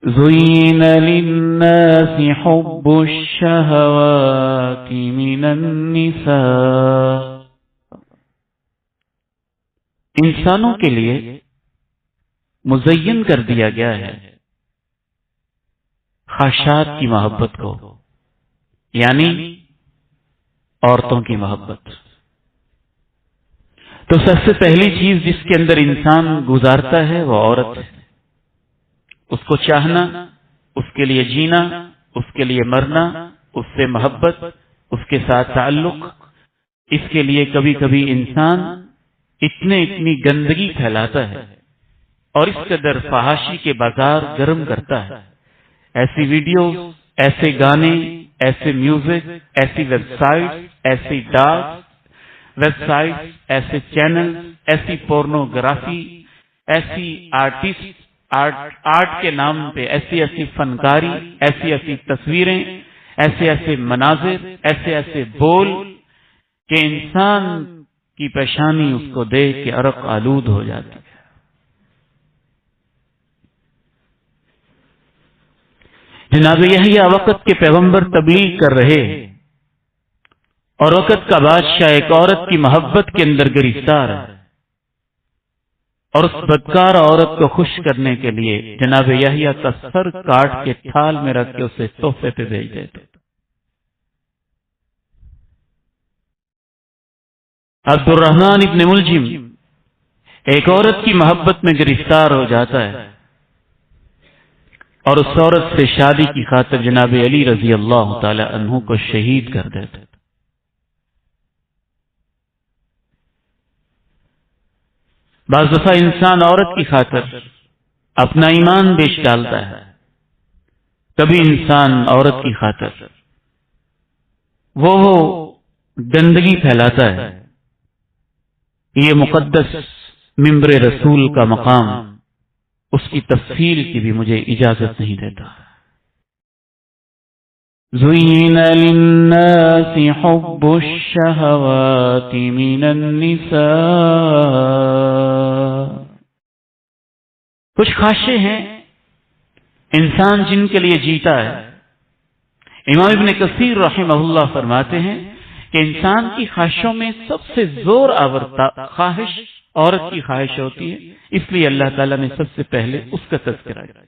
زُيِّنَ لِلنَّاسِ حُبُّ الشَّهَوَاتِ مِنَ النِّسَاءِ، انسانوں کے لیے مزین کر دیا گیا ہے خواہشات کی محبت کو، یعنی عورتوں کی محبت۔ تو سب سے پہلی چیز جس کے اندر انسان گزارتا ہے وہ عورت ہے۔ اس کو چاہنا، اس کے لیے جینا، اس کے لیے مرنا، اس سے محبت، اس کے ساتھ تعلق، اس کے لیے کبھی کبھی انسان اتنی گندگی پھیلاتا ہے اور اس قدر فحاشی کے بازار گرم کرتا ہے، ایسی ویڈیو، ایسے گانے، ایسے میوزک، ایسی ویب سائٹ، ایسی ڈاک ویب سائٹ، ایسے چینل، ایسی پورنوگرافی، ایسی آرٹ کے نام پہ ایسی فنکاری، ایسی تصویریں، ایسے مناظر، ایسے بول کہ انسان کی پیشانی اس کو دیکھ کے عرق آلود ہو جاتی ہے۔ جناب یحییٰ وقت کے پیغمبر تبلیغ کر رہے اور وقت کا بادشاہ ایک عورت کی محبت کے اندر گرفتار ہے، اور اس بدکار عورت کو خوش کرنے کے لیے جناب یحییٰ کا سر کاٹ کے تھال میں رکھ کے اسے تحفے پہ بھیج دیتے۔ عبد الرحمن ابن ملجم ایک عورت کی محبت میں گرفتار ہو جاتا ہے اور اس عورت سے شادی کی خاطر جناب علی رضی اللہ تعالی عنہ کو شہید کر دیتے۔ بعض دفعہ انسان عورت کی خاطر اپنا ایمان بیچ ڈالتا ہے، کبھی انسان عورت کی خاطر وہ گندگی پھیلاتا ہے۔ یہ مقدس ممبر رسول کا مقام اس کی تفصیل کی بھی مجھے اجازت نہیں دیتا۔ زُيِّنَ لِلنَّاسِ حُبُّ الشَّهَوَاتِ مِنَ النِّسَاءِ، کچھ خواہشیں ہیں انسان جن کے لیے جیتا ہے۔ امام ابن کثیر رحمہ اللہ فرماتے ہیں کہ انسان کی خواہشوں میں سب سے زور آور خواہش عورت کی خواہش ہوتی ہے، اس لیے اللہ تعالیٰ نے سب سے پہلے اس کا تذکرہ کیا۔